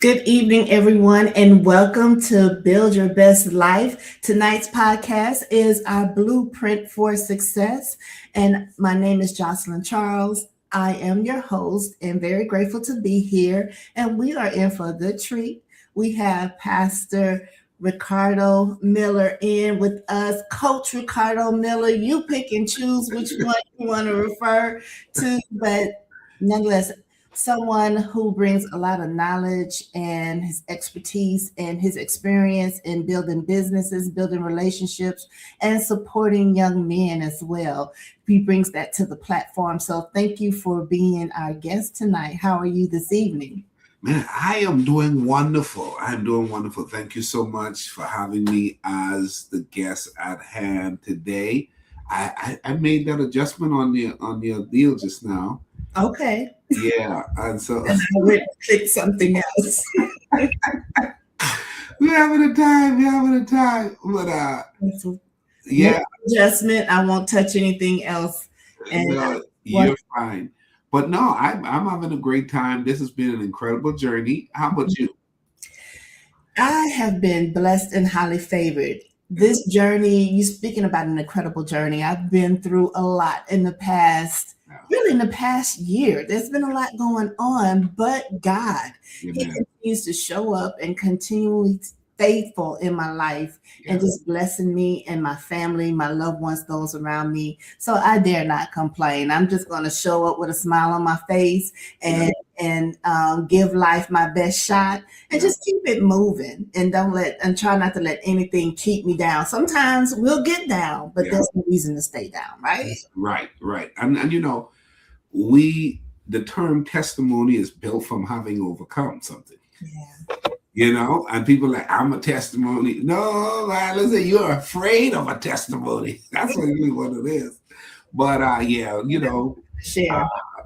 Good evening, everyone, and welcome to Build Your Best Life. Tonight's podcast is our blueprint for success, and my name is Jocelyn Charles. I am your host and very grateful to be here, and we are in for a good treat. We have Pastor Ricardo Miller in with us. Coach Ricardo Miller, you pick and choose which one you want to refer to, but nonetheless, someone who brings a lot of knowledge and his expertise and his experience in building businesses, building relationships, and supporting young men as well. He brings that to the platform. So thank you for being our guest tonight. How are you this evening? Man, I am doing wonderful. I'm doing wonderful. Thank you so much for having me as the guest at hand today. I made that adjustment on your deal just now. Okay. Yeah, and so I would click something else. we're having a time. We're having a time. But yeah, Adjustment. I won't touch anything else. And no, you're fine. But no, I'm having a great time. This has been an incredible journey. How about you? I have been blessed and highly favored. This journey, you speaking about an incredible journey. I've been through a lot in the past, really in the past year. There's been a lot going on, but God, He continues to show up and continually faithful in my life and just blessing me and my family, my loved ones, those around me. So I dare not complain. I'm just going to show up with a smile on my face and give life my best shot and just keep it moving and try not to let anything keep me down. Sometimes we'll get down, but there's no reason to stay down, right? Right. And you know, the term testimony is built from having overcome something. Yeah. You know, and people are like, I'm a testimony. No, man, listen, you're afraid of a testimony. That's really what it is. But you know,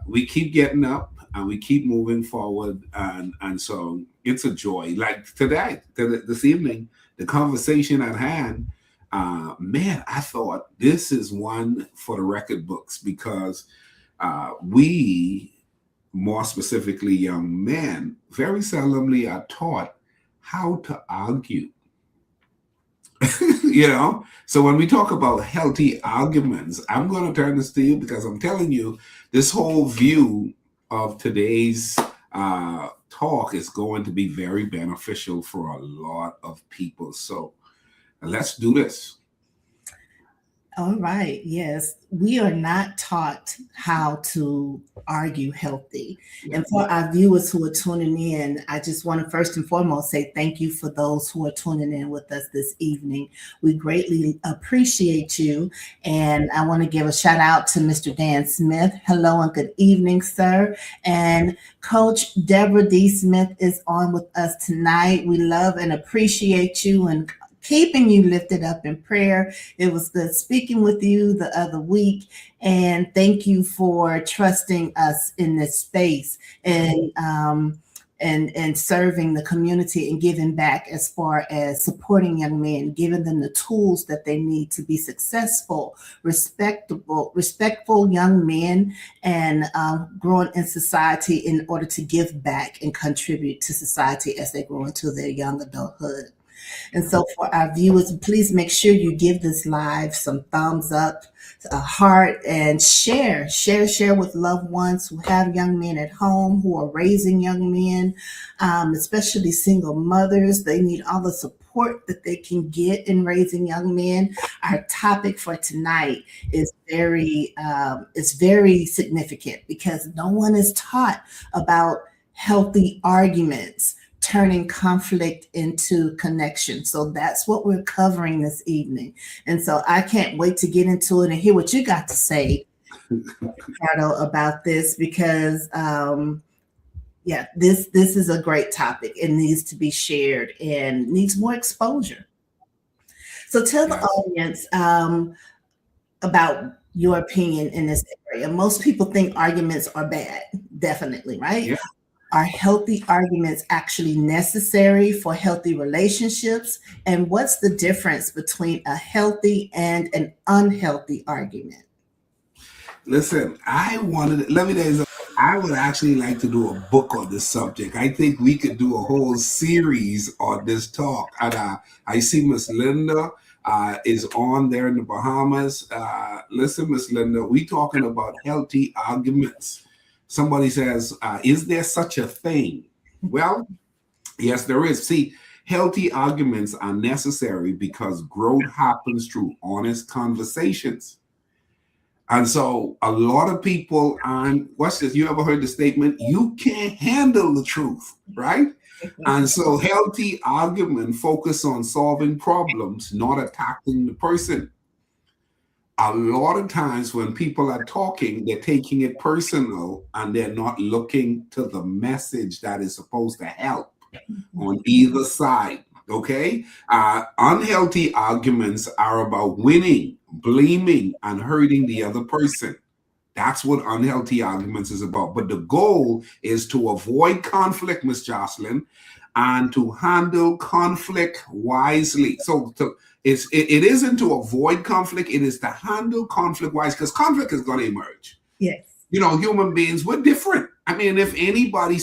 we keep getting up and we keep moving forward, and so it's a joy. Like this evening, the conversation at hand, man, I thought this is one for the record books because we, more specifically young men, very seldomly are taught how to argue. You know, so when we talk about healthy arguments, I'm going to turn this to you because I'm telling you, this whole view of today's talk is going to be very beneficial for a lot of people. So let's do this. All right. Yes, we are not taught how to argue healthy. And for our viewers who are tuning in, I just want to first and foremost say thank you for those who are tuning in with us this evening. We greatly appreciate you. And I want to give a shout out to Mr. Dan Smith. Hello and good evening, sir. And Coach Deborah D. Smith is on with us tonight. We love and appreciate you and keeping you lifted up in prayer. It was good speaking with you the other week. And thank you for trusting us in this space and serving the community and giving back as far as supporting young men, giving them the tools that they need to be successful, respectful young men and growing in society in order to give back and contribute to society as they grow into their young adulthood. And so for our viewers, please make sure you give this live some thumbs up, a heart, and share with loved ones who have young men at home, who are raising young men, especially single mothers. They need all the support that they can get in raising young men. Our topic for tonight is very significant because no one is taught about healthy arguments, turning conflict into connection. So that's what we're covering this evening. And so I can't wait to get into it and hear what you got to say, Ricardo, about this because this is a great topic. It needs to be shared and needs more exposure. So tell the audience about your opinion in this area. Most people think arguments are bad, definitely, right? Yeah. Are healthy arguments actually necessary for healthy relationships? And what's the difference between a healthy and an unhealthy argument? Listen, let me tell you something. I would actually like to do a book on this subject. I think we could do a whole series on this talk. And I see Miss Linda is on there in the Bahamas. Listen, Miss Linda, we talking about healthy arguments. Somebody says, is there such a thing? Well, yes, there is. See, healthy arguments are necessary because growth happens through honest conversations. And so a lot of people on, what's this? You ever heard the statement, you can't handle the truth, right? And so healthy argument focus on solving problems, not attacking the person. A lot of times when people are talking, they're taking it personal and they're not looking to the message that is supposed to help on either side. Okay. Unhealthy arguments are about winning, blaming, and hurting the other person. That's what unhealthy arguments is about. But the goal is to avoid conflict, Miss Jocelyn, and to handle conflict wisely. So it isn't to avoid conflict, it is to handle conflict wisely, because conflict is going to emerge. Yes. You know, human beings, we're different. I mean, if anybody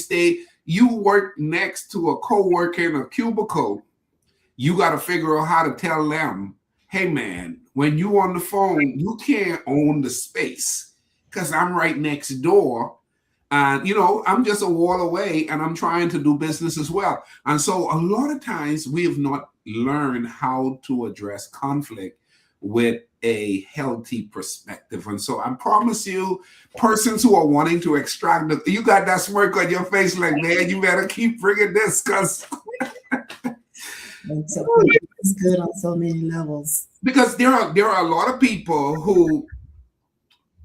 you work next to a co-worker in a cubicle, you got to figure out how to tell them, hey, man, when you on the phone, you can't own the space because I'm right next door. And, you know, I'm just a wall away and I'm trying to do business as well. And so a lot of times we have not learned how to address conflict with a healthy perspective. And so I promise you, persons who are wanting to extract you got that smirk on your face like, man, you better keep bringing this because it's good on so many levels. Because there are a lot of people who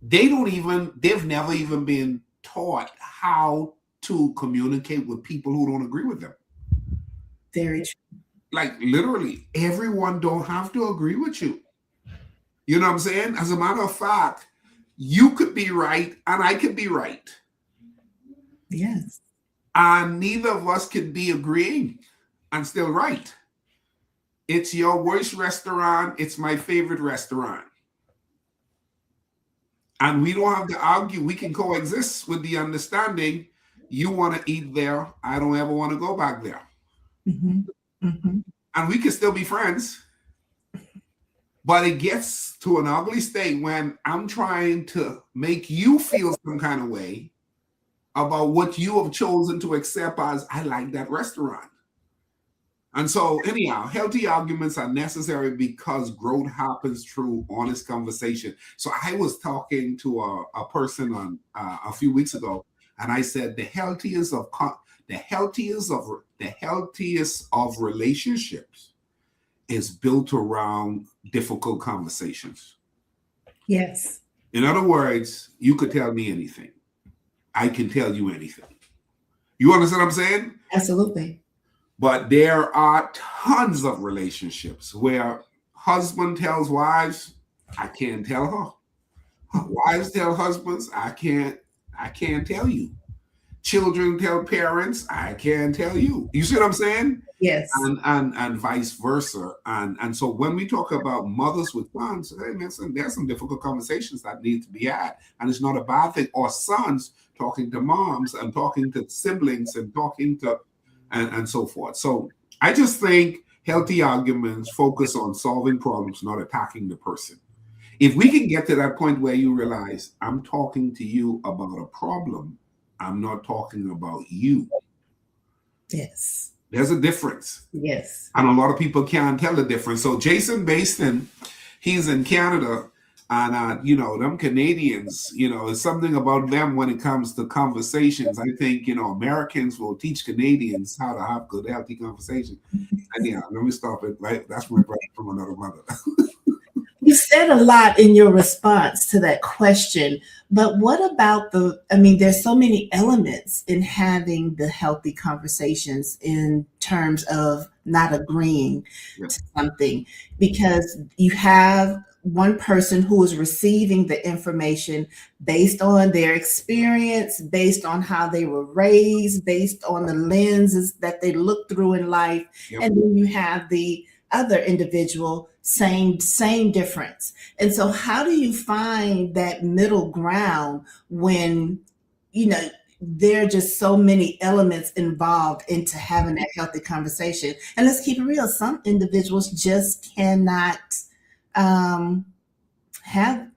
they've never even been taught how to communicate with people who don't agree with them. Very true. Like literally, everyone don't have to agree with you. You know what I'm saying? As a matter of fact, you could be right and I could be right. Yes. And neither of us could be agreeing and still right. It's your worst restaurant. It's my favorite restaurant. And we don't have to argue. We can coexist with the understanding you want to eat there. I don't ever want to go back there. Mm-hmm. Mm-hmm. And we can still be friends. But it gets to an ugly state when I'm trying to make you feel some kind of way about what you have chosen to accept as, I like that restaurant. And so anyhow, healthy arguments are necessary because growth happens through honest conversation. So I was talking to a person on a few weeks ago, and I said the healthiest of relationships is built around difficult conversations. Yes. In other words, you could tell me anything. I can tell you anything. You understand what I'm saying? Absolutely. But there are tons of relationships where husband tells wives, I can't tell her. Wives tell husbands, I can't tell you. Children tell parents, I can't tell you. You see what I'm saying? Yes. And vice versa. And so when we talk about mothers with sons, hey, listen, there's some difficult conversations that need to be had. And it's not a bad thing. Or sons talking to moms and talking to siblings and talking to and so forth. So I just think healthy arguments focus on solving problems, not attacking the person. If we can get to that point where you realize I'm talking to you about a problem, I'm not talking about you. Yes. There's a difference. Yes. And a lot of people can't tell the difference. So Jason Baston, he's in Canada. And, them Canadians, it's something about them when it comes to conversations. I think, Americans will teach Canadians how to have good, healthy conversations. And let me stop it. Right? That's my brother from another mother. You said a lot in your response to that question, but what about there's so many elements in having the healthy conversations in terms of not agreeing to something, because you have one person who is receiving the information based on their experience, based on how they were raised, based on the lenses that they look through in life. Yep. And then you have the other individual, same difference. And so how do you find that middle ground when there are just so many elements involved into having that healthy conversation. And let's keep it real. Some individuals just cannot um,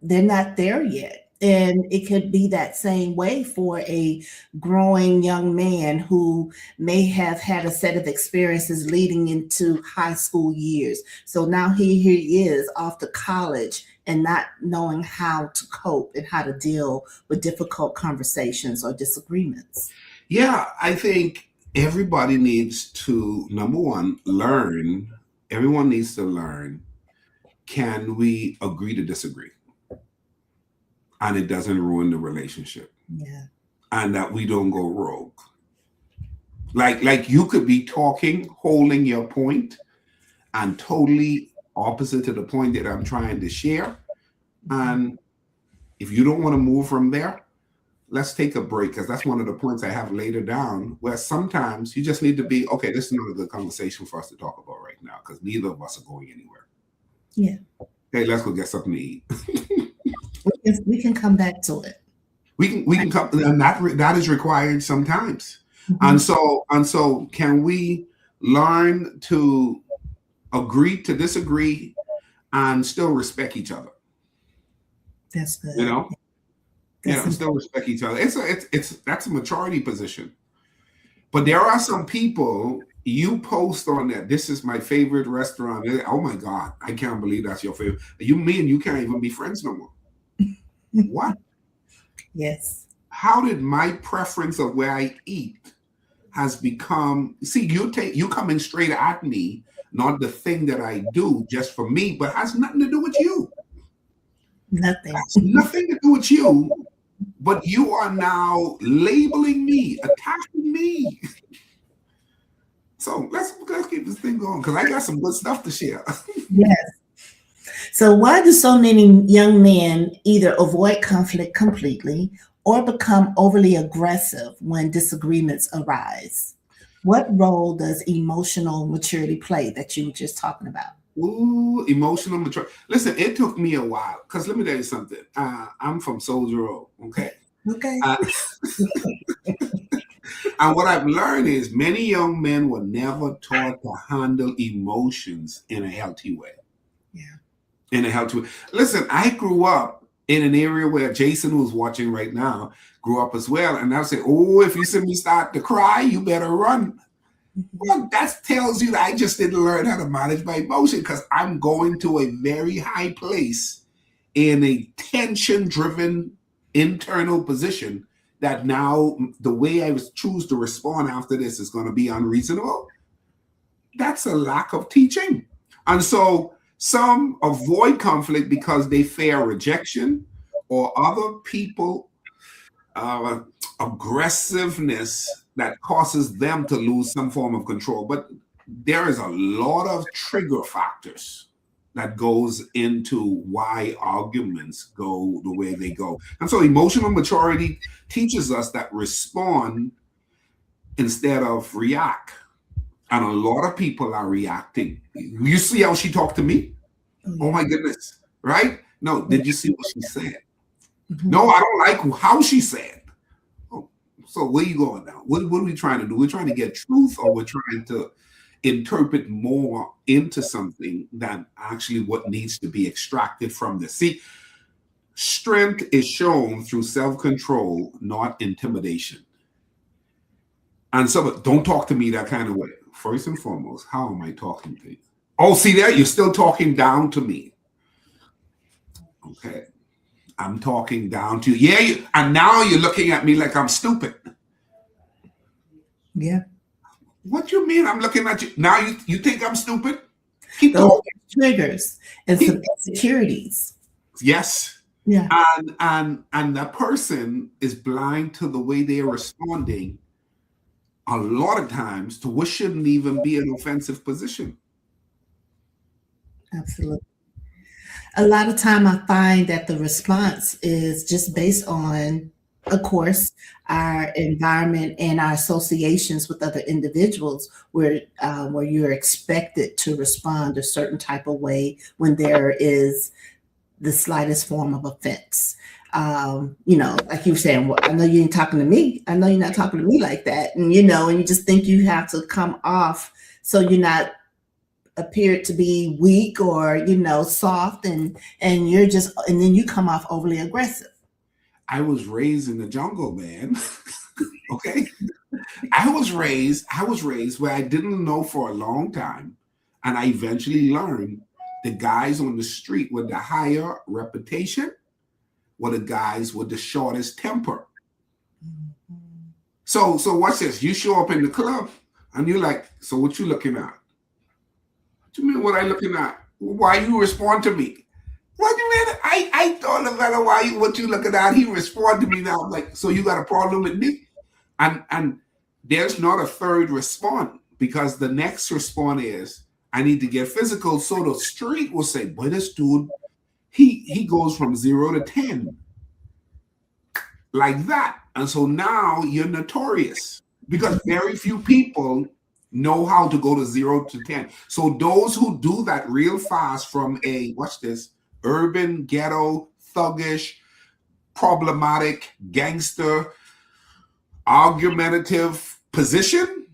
they're not there yet. And it could be that same way for a growing young man who may have had a set of experiences leading into high school years. So now he is off to college and not knowing how to cope and how to deal with difficult conversations or disagreements. Yeah, I think everybody needs to, number one, learn. Everyone needs to learn. Can we agree to disagree? And it doesn't ruin the relationship. Yeah. And that we don't go rogue. Like you could be talking, holding your point, and totally opposite to the point that I'm trying to share. And if you don't want to move from there, let's take a break, because that's one of the points I have later down, where sometimes you just need to be, okay, this is not a good conversation for us to talk about right now, because neither of us are going anywhere. Yeah. Hey, let's go get something to eat. We can come back to it. We can come, and that is required sometimes. Mm-hmm. And so can we learn to agree to disagree and still respect each other? That's good. Still respect each other. That's a maturity position. But there are some people, you post on that, this is my favorite restaurant. Oh my God, I can't believe that's your favorite. You can't even be friends no more. What? Yes. How did my preference of where I eat has become, see, you coming straight at me, not the thing that I do just for me, but has nothing to do with you. Nothing. Has nothing to do with you, but you are now labeling me, attacking me. So let's keep this thing going, because I got some good stuff to share. Yes. So why do so many young men either avoid conflict completely or become overly aggressive when disagreements arise? What role does emotional maturity play that you were just talking about? Ooh, emotional maturity. Listen, it took me a while, because let me tell you something. I'm from Soldier Road, okay? Okay. And what I've learned is many young men were never taught to handle emotions in a healthy way. Yeah. In a healthy way. Listen, I grew up in an area where Jason, who's watching right now, grew up as well. And I'll say, oh, if you see me start to cry, you better run. Well, that tells you that I just didn't learn how to manage my emotion, because I'm going to a very high place in a tension-driven internal position that now the way I choose to respond after this is going to be unreasonable. That's a lack of teaching. And so some avoid conflict because they fear rejection or other people aggressiveness that causes them to lose some form of control. But there is a lot of trigger factors that goes into why arguments go the way they go. And so emotional maturity teaches us that respond instead of react. And a lot of people are reacting. You see how she talked to me? Oh my goodness, right? No, did you see what she said? Mm-hmm. No, I don't like how she said. Oh, so where are you going now? What are we trying to do? We're trying to get truth, or we're trying to interpret more into something than actually what needs to be extracted from this. See, strength is shown through self-control, not intimidation. And so don't talk to me that kind of way. First and foremost, how am I talking to you? Oh, see there? You're still talking down to me. Okay. I'm talking down to you. Yeah, and now you're looking at me like I'm stupid. Yeah. What do you mean I'm looking at you? Now you think I'm stupid? Keep talking. Triggers and some insecurities. Yes. Yeah. And that person is blind to the way they're responding a lot of times to what shouldn't even be an offensive position. Absolutely. A lot of time I find that the response is just based on, of course, our environment and our associations with other individuals, where you're expected to respond a certain type of way when there is the slightest form of offense. like you were saying, well, I know you ain't talking to me. I know you're not talking to me like that. And, and you just think you have to come off so you're not appeared to be weak or, soft and you're just, and then you come off overly aggressive. I was raised in the jungle, man. Okay. I was raised where I didn't know for a long time. And I eventually learned the guys on the street with the higher reputation were the guys with the shortest temper. Mm-hmm. So what's this? You show up in the club and you're like, so what you looking at? What you mean what I looking at? Why you respond to me? What do you mean? I told the fella what you looking at. He responded to me now. I'm like, so you got a problem with me? And there's not a third response because the next response is, I need to get physical. So the street will say, boy, this dude, he goes from 0 to 10 like that. And so now you're notorious because very few people know how to go to 0 to 10. So those who do that real fast from a, watch this, urban, ghetto, thuggish, problematic, gangster, argumentative position,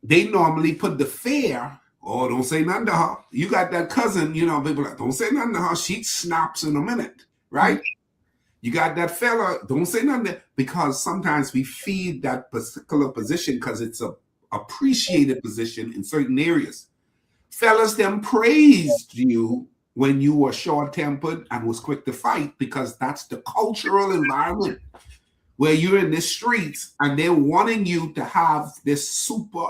they normally put the fear, oh, don't say nothing to her. You got that cousin, people like, don't say nothing to her. She snaps in a minute, right? You got that fella, don't say nothing, because sometimes we feed that particular position because it's a appreciated position in certain areas. Fellas them praised you when you were short-tempered and was quick to fight because that's the cultural environment where you're in the streets and they're wanting you to have this super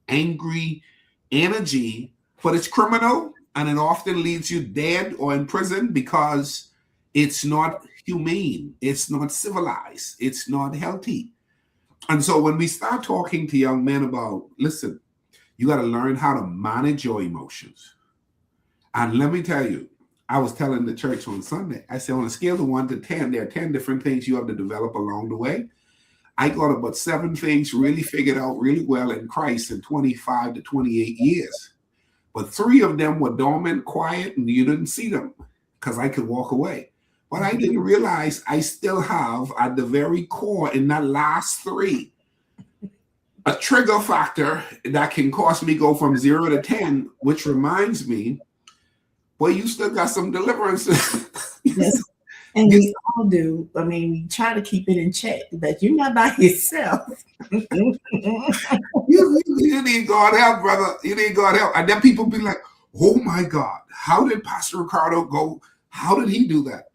angry energy, but it's criminal and it often leaves you dead or in prison because it's not humane, it's not civilized, it's not healthy. And so when we start talking to young men about, listen, you got to learn how to manage your emotions. And let me tell you, I was telling the church on Sunday, I said on a scale of 1 to 10, there are 10 different things you have to develop along the way. I got about 7 things really figured out really well in Christ in 25 to 28 years. But 3 of them were dormant, quiet, and you didn't see them because I could walk away. But I didn't realize I still have at the very core in that last 3, a trigger factor that can cause me go from 0 to 10, which reminds me, well, you still got some deliverance. Yes. And we all do. I mean, we try to keep it in check, but you're not by yourself. you need God help, brother. You need God help. And then people be like, oh my God, how did Pastor Ricardo go? How did he do that?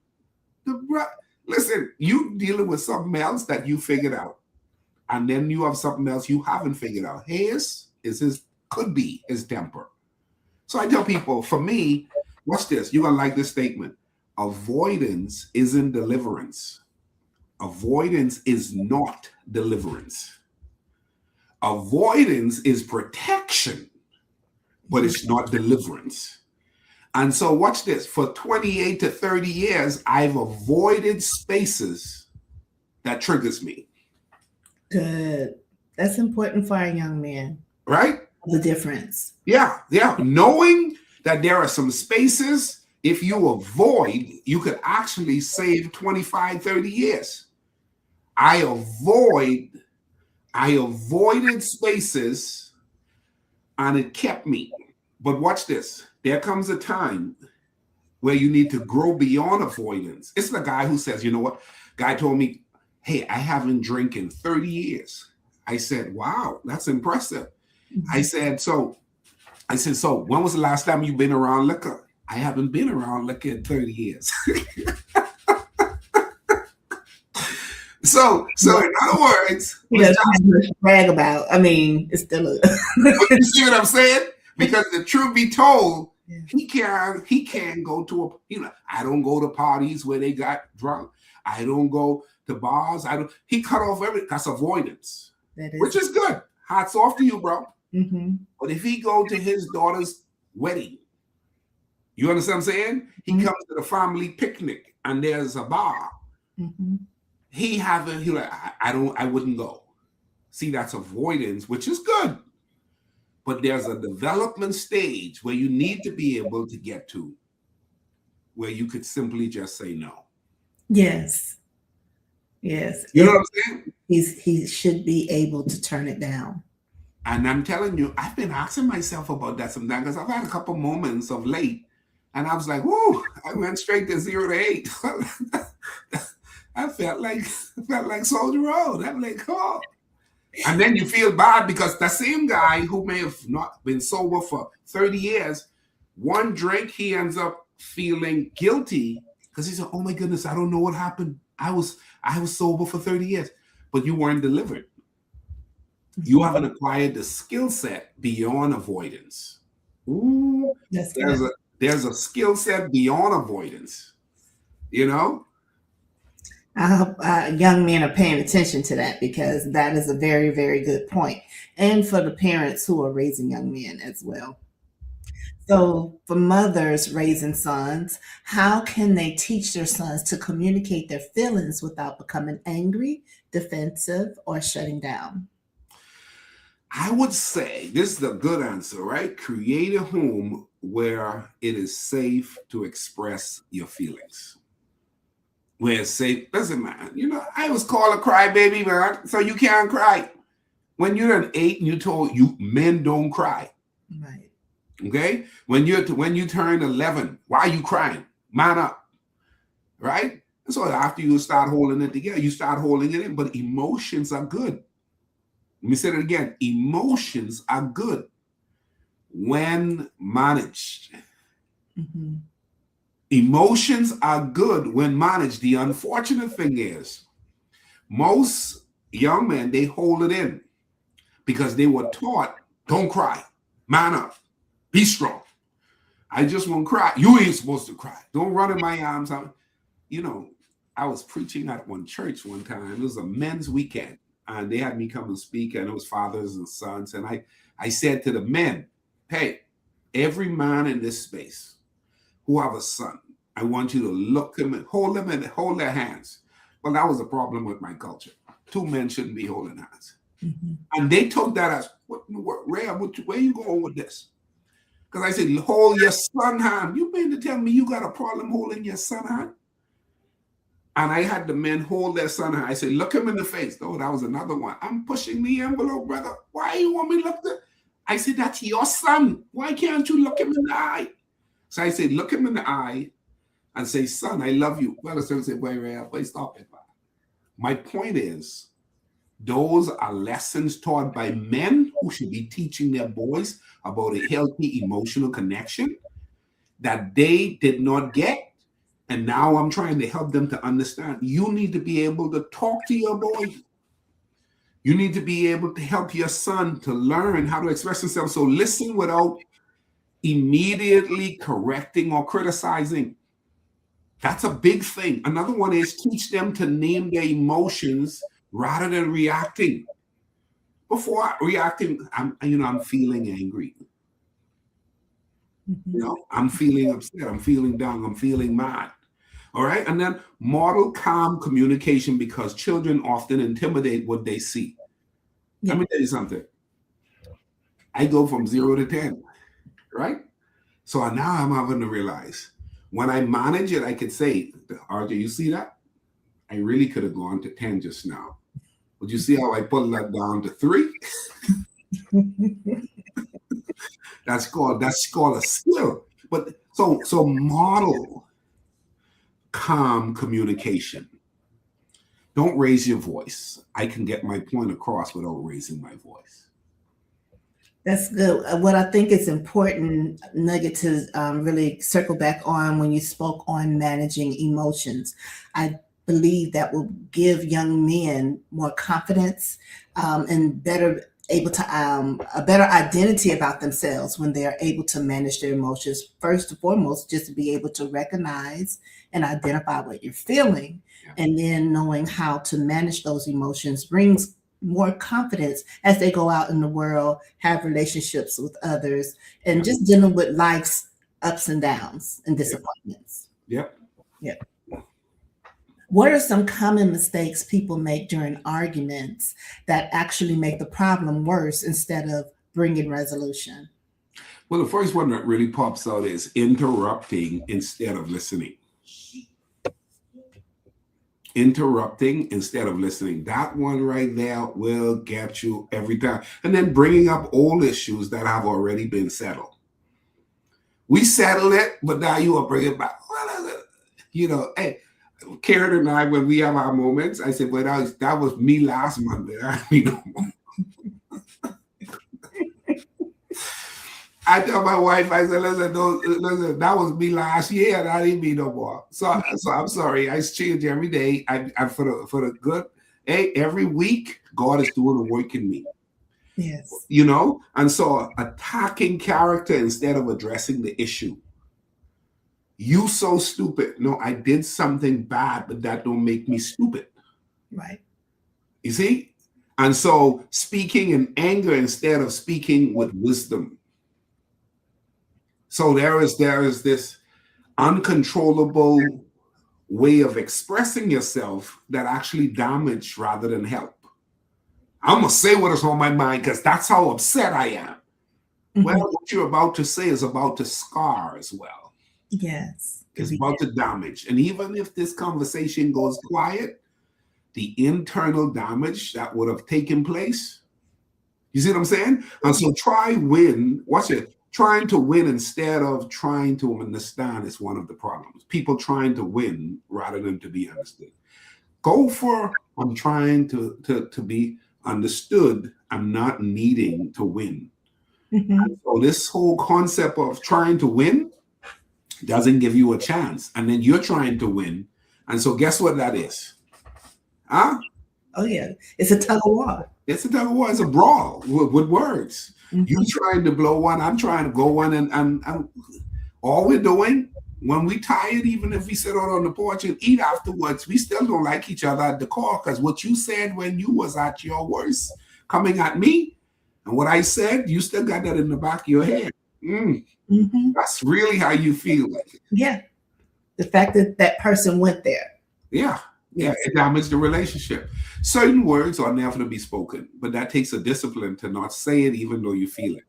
Listen, you dealing with something else that you figured out. And then you have something else you haven't figured out. Could be his temper. So I tell people, for me, watch this. You're going to like this statement. Avoidance isn't deliverance. Avoidance is not deliverance. Avoidance is protection, but it's not deliverance. And so watch this. For 28 to 30 years, I've avoided spaces that triggers me. Good. That's important for our young men. Right? The difference. Yeah. Knowing that there are some spaces, if you avoid, you could actually save 25, 30 years. I avoided spaces and it kept me. But watch this. There comes a time where you need to grow beyond avoidance. It's the guy who says, you know what? Guy told me, hey, I haven't drank in 30 years. I said, wow, that's impressive. Mm-hmm. I said, so when was the last time you've been around liquor? I haven't been around liquor in 30 years. So in other words, he doesn't have much to brag about. I mean, it's still you see what I'm saying? Because the truth be told, yeah. he can go to I don't go to parties where they got drunk. I don't go to bars. He cut off everything. That's avoidance, which is good. Hats off to you, bro. Mm-hmm. But if he go to his daughter's wedding, you understand what I'm saying? He mm-hmm. comes to the family picnic and there's a bar. Mm-hmm. I wouldn't go. See, that's avoidance, which is good. But there's a development stage where you need to be able to get to where you could simply just say no. Yes. Yes. You know what I'm saying? He should be able to turn it down. And I'm telling you, I've been asking myself about that sometimes because I've had a couple moments of late, and I was like, "Whoa!" I went straight to 0 to 8. I felt like Soldier Road. I'm like, "Oh!" And then you feel bad because the same guy who may have not been sober for 30 years, one drink, he ends up feeling guilty because he said, "Oh my goodness, I don't know what happened. I was sober for 30 years, but you weren't delivered. You haven't acquired the skill set beyond avoidance." Ooh, That's good. there's a skill set beyond avoidance, you know? I hope young men are paying attention to that, because that is a very, very good point. And for the parents who are raising young men as well. So, for mothers raising sons, how can they teach their sons to communicate their feelings without becoming angry, defensive, or shutting down? I would say this is the good answer, right? Create a home where it is safe to express your feelings. Where it's safe. Listen, man, I was called a crybaby, man, so you can't cry. When you're an 8 and you told you men don't cry. Right. Okay? When you turn 11, why are you crying? Man up. Right? And so after you start holding it together, you start holding it in, but emotions are good. Let me say it again. Emotions are good when managed. Mm-hmm. Emotions are good when managed. The unfortunate thing is, most young men, they hold it in because they were taught, don't cry, man up, be strong. I just won't cry. You ain't supposed to cry. Don't run in my arms. I was preaching at one church one time. It was a men's weekend, and they had me come and speak, and it was fathers and sons. And I said to the men, hey, every man in this space who have a son, I want you to look them and hold their hands. Well, that was a problem with my culture. 2 men shouldn't be holding hands. Mm-hmm. And they took that as, Ray, where are you going with this? Because I said, hold your son hand. You mean to tell me you got a problem holding your son hand? And I had the men hold their son hand. I said, look him in the face. Oh, that was another one. I'm pushing the envelope, brother. Why you want me to look there? I said, that's your son. Why can't you look him in the eye? So I said, look him in the eye and say, son, I love you. Well, the son said, wait, stop it. My point is, those are lessons taught by men who should be teaching their boys about a healthy emotional connection that they did not get. And now I'm trying to help them to understand. You need to be able to talk to your boy. You need to be able to help your son to learn how to express himself. So listen without immediately correcting or criticizing. That's a big thing. Another one is teach them to name their emotions rather than reacting. Before reacting, I'm feeling angry. Mm-hmm. I'm feeling upset. I'm feeling down. I'm feeling mad. All right. And then model calm communication, because children often intimidate what they see. Yeah. Let me tell you something. I go from 0 to 10, right? So now I'm having to realize when I manage it, I could say, RJ, you see that? I really could have gone to 10 just now. Would you see how I pulled that down to 3? That's called a skill. But so model calm communication. Don't raise your voice. I can get my point across without raising my voice. That's good. What I think is important, Nugget, to really circle back on when you spoke on managing emotions. I believe that will give young men more confidence, and able to a better identity about themselves when they are able to manage their emotions. First and foremost, just to be able to recognize and identify what you're feeling, and then knowing how to manage those emotions brings more confidence as they go out in the world, have relationships with others, and just dealing with life's ups and downs and disappointments. Yep. Yep. What are some common mistakes people make during arguments that actually make the problem worse instead of bringing resolution? Well, the first one that really pops out is interrupting instead of listening. interrupting instead of listening. That one right there will get you every time. And then bringing up old issues that have already been settled. We settled it, but now you will bring it back. Hey, Karen and I, when we have our moments, I said, well, that was me last Monday. I tell my wife, I said, listen, that was me last year, and I didn't mean no more. So I'm sorry. I change every day. I for the good. Hey, every week, God is doing the work in me. Yes. And so attacking character instead of addressing the issue. You so stupid. No, I did something bad, but that don't make me stupid. Right. You see? And so speaking in anger instead of speaking with wisdom. So there is this uncontrollable way of expressing yourself that actually damage rather than help. I'm going to say what is on my mind because that's how upset I am. Mm-hmm. Well, what you're about to say is about to scar as well. Yes. It's about to damage. And even if this conversation goes quiet, the internal damage that would have taken place, you see what I'm saying? And so trying to win instead of trying to understand is one of the problems. People trying to win rather than to be understood. Go for, I'm trying to be understood. I'm not needing to win. Mm-hmm. So this whole concept of trying to win doesn't give you a chance. And then you're trying to win. And so guess what that is? Huh? Oh, yeah. It's a tug of war. It's a tug of war. It's a brawl with words. Mm-hmm. You trying to blow one, I'm trying to go one, and all we're doing, when we tired, even if we sit out on the porch and eat afterwards, we still don't like each other at the core because what you said when you was at your worst coming at me, and what I said, you still got that in the back of your head. Mm-hmm. That's really how you feel. Yeah. The fact that that person went there. Yeah. Yeah, it damaged the relationship. Certain words are never to be spoken, but that takes a discipline to not say it even though you feel it.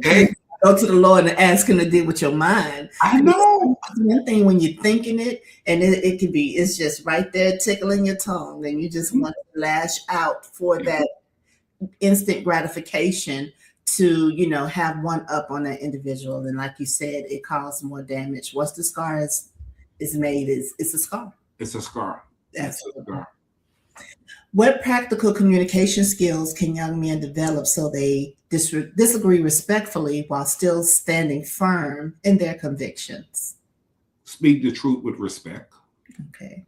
Hey, go to the Lord and ask him to deal with your mind. I know. It's one thing when you're thinking it, and it can be, it's just right there tickling your tongue, and you just want to lash out for that instant gratification to, have one up on that individual. And like you said, it caused more damage. Once the scar is made, it's a scar. It's a scar. Absolutely. It's a scar. What practical communication skills can young men develop so they disagree respectfully while still standing firm in their convictions? Speak the truth with respect. Okay.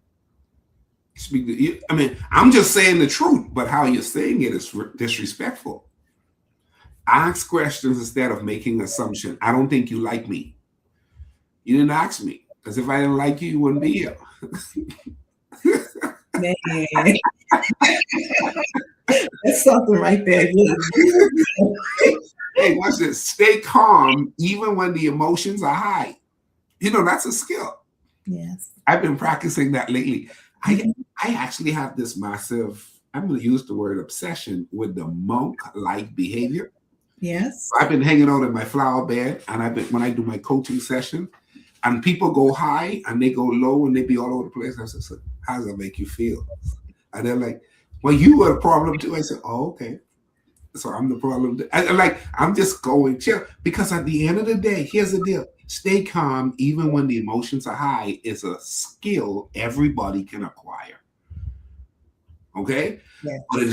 I'm just saying the truth, but how you're saying it is disrespectful. Ask questions instead of making assumptions. I don't think you like me. You didn't ask me, because if I didn't like you, you wouldn't be here. Man. That's something right there. Hey, watch this. Stay calm even when the emotions are high. That's a skill. Yes. I've been practicing that lately. I actually have this massive, I'm going to use the word obsession with the monk-like behavior. Yes. I've been hanging out in my flower bed, and when I do my coaching session, and people go high and they go low and they be all over the place. I said, how does that make you feel? And they're like, well, you were the problem too. I said, oh, okay. So I'm the problem. I'm just going chill, because at the end of the day, here's the deal. Stay calm even when the emotions are high is a skill everybody can acquire. Okay? Yeah. But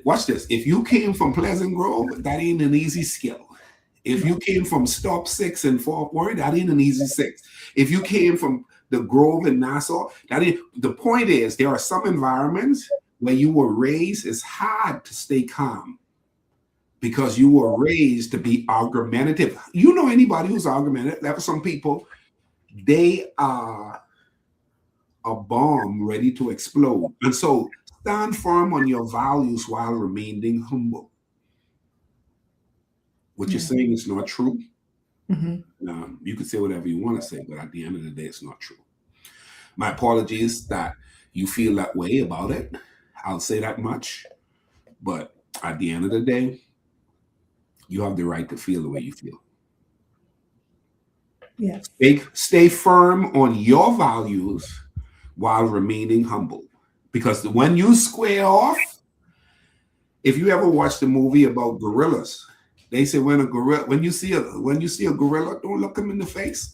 watch this. If you came from Pleasant Grove, that ain't an easy skill. If you came from Stop 6 in Fort Worth, that ain't an easy 6. If you came from the Grove in Nassau, the point is there are some environments where you were raised, it's hard to stay calm because you were raised to be argumentative. Anybody who's argumentative, there are some people, they are a bomb ready to explode. And so stand firm on your values while remaining humble. What you're saying is not true. Mm-hmm. You can say whatever you want to say, but at the end of the day, it's not true. My apologies that you feel that way about it. I'll say that much. But at the end of the day, you have the right to feel the way you feel. Yes. Stay firm on your values while remaining humble. Because when you square off, if you ever watched a movie about gorillas, they say when you see a gorilla, don't look them in the face.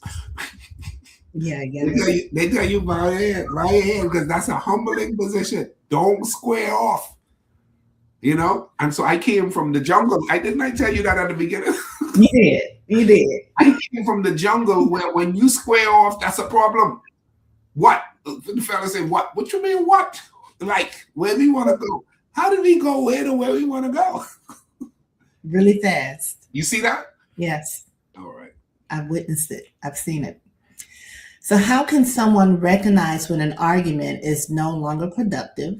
Yeah, yeah. They tell you bow your head, because that's a humbling position. Don't square off. And so I came from the jungle. I tell you that at the beginning? You did. You did. I came from the jungle where when you square off, that's a problem. What? The fella said, what? What you mean, what? Like, where do we want to go? How did we go where we want to go? Really fast. You see that? Yes. All right. I've witnessed it. I've seen it. So how can someone recognize when an argument is no longer productive?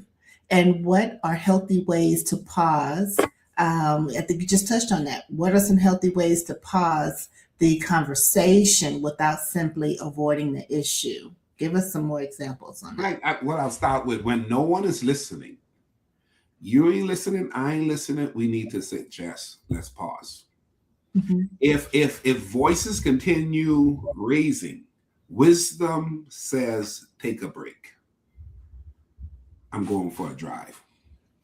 And what are healthy ways to pause? I think you just touched on that. What are some healthy ways to pause the conversation without simply avoiding the issue? Give us some more examples on that. I'll start with, when no one is listening, you ain't listening, I ain't listening, we need to say, Jess, let's pause. Mm-hmm. If voices continue raising, wisdom says, take a break. I'm going for a drive.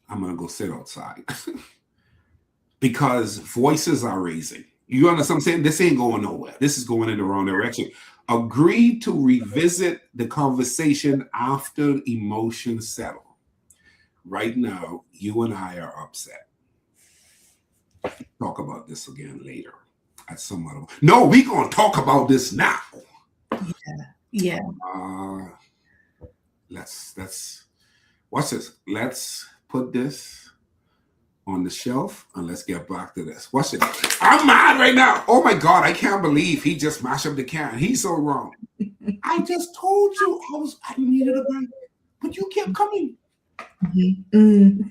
I'm going to go sit outside. Because voices are raising. You understand what I'm saying? This ain't going nowhere. This is going in the wrong direction. Agree to revisit the conversation after emotions settle. Right now, you and I are upset. Talk about this again later. At some other. No, we're going to talk about this now. Yeah. Let's watch this. Let's put this on the shelf and let's get back to this. Watch it. I'm mad right now. Oh my God, I can't believe he just mashed up the can. He's so wrong. I just told you I needed a break, but you kept coming. Mm-hmm.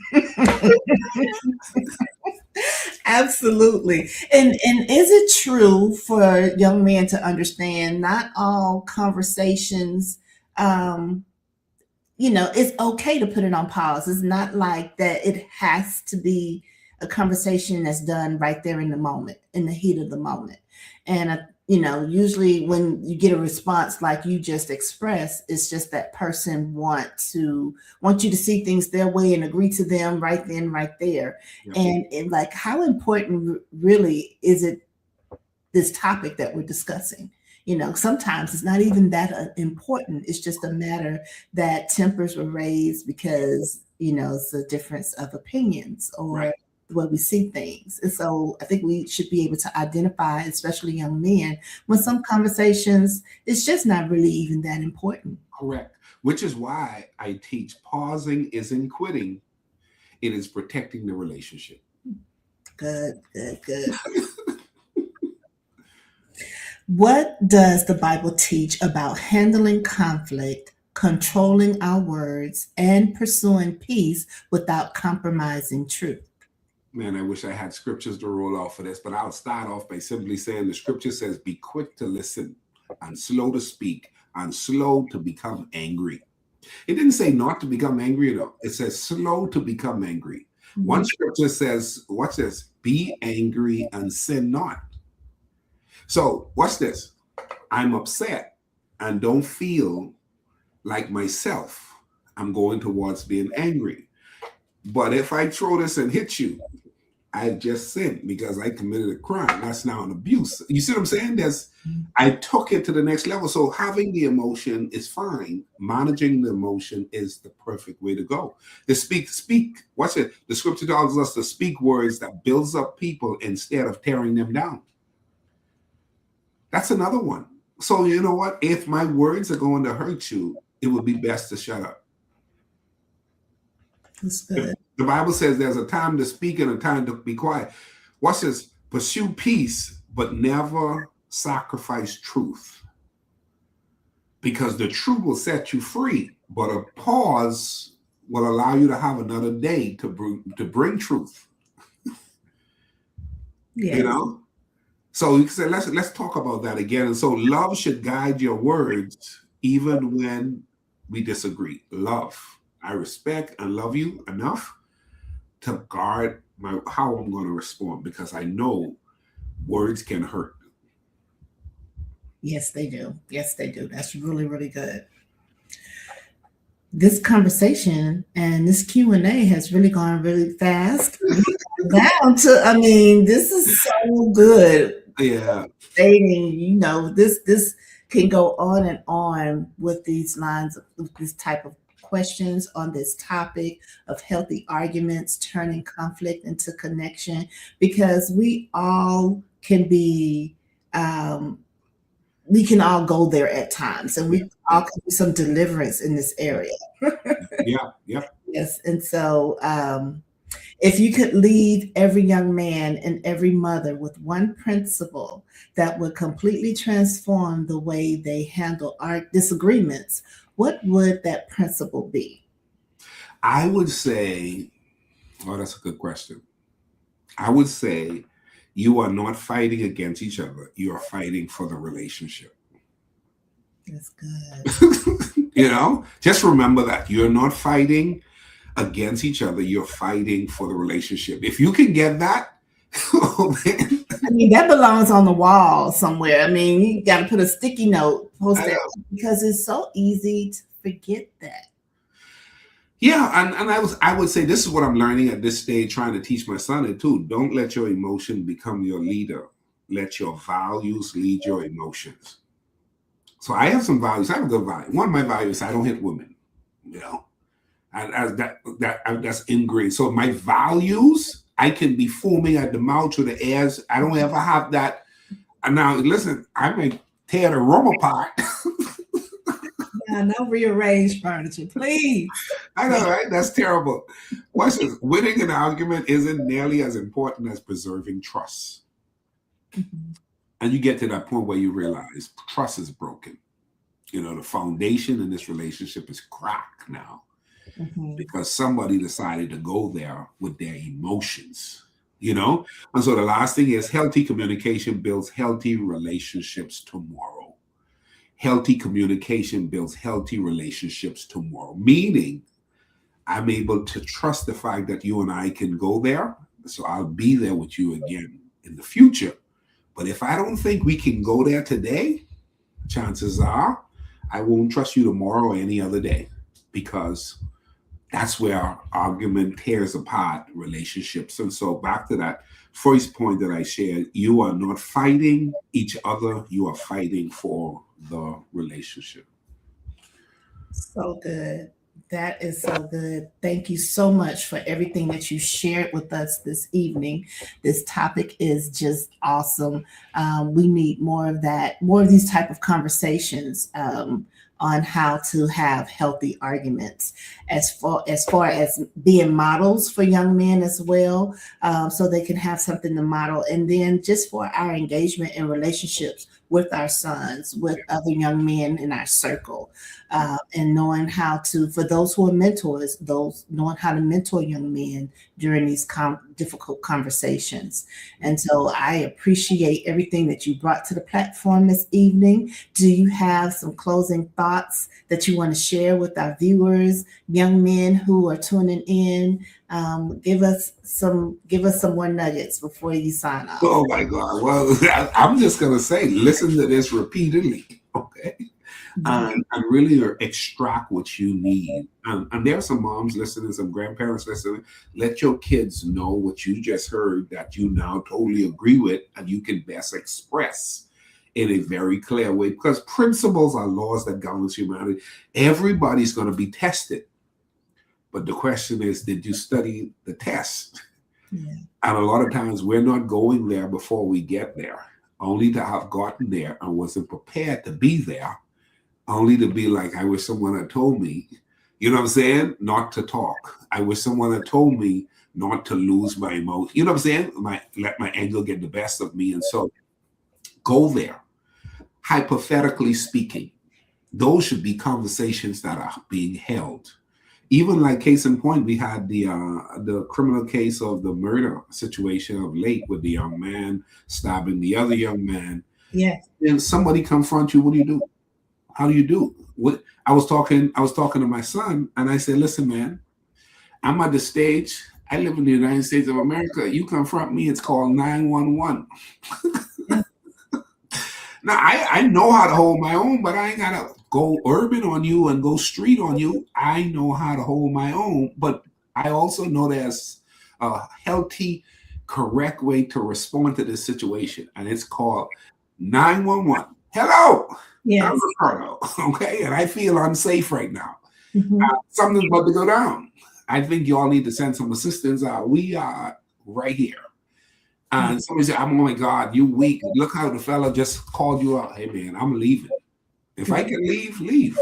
Absolutely. And is it true for young men to understand not all conversations, it's okay to put it on pause. It's not like that it has to be a conversation that's done right there in the moment, in the heat of the moment. And usually when you get a response like you just expressed, it's just that person want you to see things their way and agree to them right then, right there. Yeah. And like, how important really is it, this topic that we're discussing? Sometimes it's not even that important. It's just a matter that tempers were raised because, it's a difference of opinions or right. The way we see things. And so I think we should be able to identify, especially young men, when some conversations, it's just not really even that important. Correct. Which is why I teach pausing isn't quitting. It is protecting the relationship. Good. What does the Bible teach about handling conflict, controlling our words, and pursuing peace without compromising truth? Man, I wish I had scriptures to roll off for this, but I'll start off by simply saying the scripture says, be quick to listen and slow to speak and slow to become angry. It didn't say not to become angry, though. It says slow to become angry. Mm-hmm. One scripture says, watch this, be angry and sin not. So watch this. I'm upset and don't feel like myself. I'm going towards being angry. But if I throw this and hit you, I just sinned because I committed a crime. That's now an abuse. You see what I'm saying? I took it to the next level. So having the emotion is fine. Managing the emotion is the perfect way to go. To speak. Watch it. The scripture tells us to speak words that builds up people instead of tearing them down. That's another one. So you know what? If my words are going to hurt you, it would be best to shut up. That's good. The Bible says there's a time to speak and a time to be quiet. Watch this. Pursue peace, but never sacrifice truth. Because the truth will set you free, but a pause will allow you to have another day to bring truth. Yeah. So you can say, let's talk about that again. And so love should guide your words even when we disagree. Love. I respect and love you enough to guard how I'm going to respond, because I know words can hurt. Yes, they do. Yes, they do. That's really, really good. This conversation and this Q&A has really gone really fast. Down to, I mean, this is so good. Yeah. Dating, this can go on and on with these lines of with this type of questions on this topic of healthy arguments turning conflict into connection, because um, we can all go there at times, and we Yeah. all can do some deliverance in this area. Yeah. Yeah. Yes, and so if you could leave every young man and every mother with one principle that would completely transform the way they handle our disagreements, what would that principle be? I would say, oh, that's a good question. I would say you are not fighting against each other. You are fighting for the relationship. That's good. Just remember that you're not fighting against each other. You're fighting for the relationship. If you can get that, oh man. I mean, that belongs on the wall somewhere. I mean, you got to put a sticky note, post that, because it's so easy to forget that. Yeah, and I would say this is what I'm learning at this stage, trying to teach my son it too. Don't let your emotion become your leader. Let your values lead your emotions. So I have some values. I have a good value. One of my values is I don't hit women. And that's ingrained. So my values, I can be foaming at the mouth or the ears. I don't ever have that. And now listen, I may tear the room apart. Yeah, no rearrange furniture, please. I know, right? That's terrible. Watch this. Winning an argument isn't nearly as important as preserving trust. Mm-hmm. And you get to that point where you realize trust is broken. The foundation in this relationship is cracked now. Mm-hmm. Because somebody decided to go there with their emotions, And so the last thing is healthy communication builds healthy relationships tomorrow. Healthy communication builds healthy relationships tomorrow, meaning I'm able to trust the fact that you and I can go there. So I'll be there with you again in the future. But if I don't think we can go there today, chances are I won't trust you tomorrow or any other day, because that's where our argument tears apart relationships. And so back to that first point that I shared, you are not fighting each other. You are fighting for the relationship. So good. That is so good. Thank you so much for everything that you shared with us this evening. This topic is just awesome. We need more of that, more of these type of conversations on how to have healthy arguments, as far as being models for young men as well, so they can have something to model, and then just for our engagement in relationships with our sons, with other young men in our circle, and knowing how to, for those who are mentors, knowing how to mentor young men during these difficult conversations. And so I appreciate everything that you brought to the platform this evening. Do you have some closing thoughts that you want to share with our viewers, young men who are tuning in? Give us some more nuggets before you sign off. Oh my God. Well, I'm just going to say, listen to this repeatedly. Okay. And really extract what you need. And there are some moms listening, some grandparents listening. Let your kids know what you just heard that you now totally agree with, and you can best express in a very clear way, because principles are laws that govern humanity. Everybody's going to be tested. But the question is, did you study the test? Yeah. And a lot of times we're not going there before we get there, only to have gotten there and wasn't prepared to be there, only to be like, I wish someone had told me, you know what I'm saying? Not to talk. I wish someone had told me not to lose my emotion. You know what I'm saying? Let my anger get the best of me. And so go there. Hypothetically speaking, those should be conversations that are being held. Even like case in point, we had the criminal case of the murder situation of late with the young man stabbing the other young man. Yeah. And somebody confront you. What do you do? How do you do? What I was talking to my son, and I said, listen, man, I'm at the stage. I live in the United States of America. You confront me, it's called 911. Now I know how to hold my own, but I ain't gotta go urban on you and go street on you. I know how to hold my own, but I also know there's a healthy, correct way to respond to this situation, and it's called 911. Hello, I'm Yes. Ricardo. Okay, and I feel unsafe right now. Mhm. Something's about to go down. I think y'all need to send some assistance. We are right here. And somebody said, "Oh my God, you weak. Look how the fella just called you out. Hey man, I'm leaving. If I can leave, leave.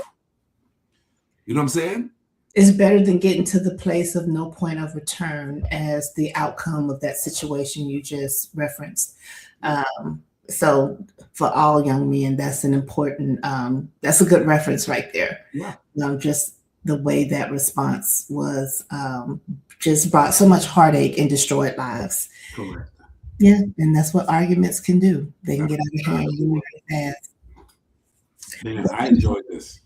You know what I'm saying? It's better than getting to the place of no point of return as the outcome of that situation you just referenced. So for all young men, that's an important, that's a good reference right there. Yeah. Just the way that response was just brought so much heartache and destroyed lives. Correct. Yeah, and that's what arguments can do. They can get out of hand really fast. Man, I enjoyed this.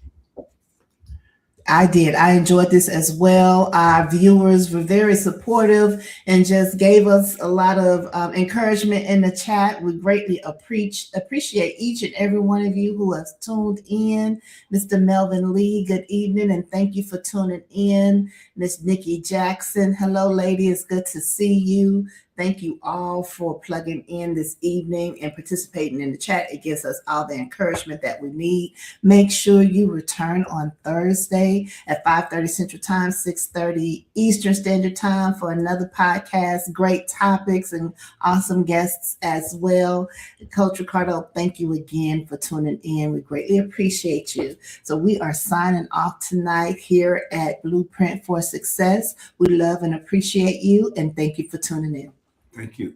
I did. I enjoyed this as well. Our viewers were very supportive and just gave us a lot of encouragement in the chat. We greatly appreciate each and every one of you who has tuned in. Mr. Melvin Lee, good evening, and thank you for tuning in. Miss Nikki Jackson, hello, lady. It's good to see you. Thank you all for plugging in this evening and participating in the chat. It gives us all the encouragement that we need. Make sure you return on Thursday at 5:30 Central Time, 6:30 Eastern Standard Time for another podcast. Great topics and awesome guests as well. Coach Ricardo, thank you again for tuning in. We greatly appreciate you. So we are signing off tonight here at Blueprint for Success. We love and appreciate you, and thank you for tuning in. Thank you.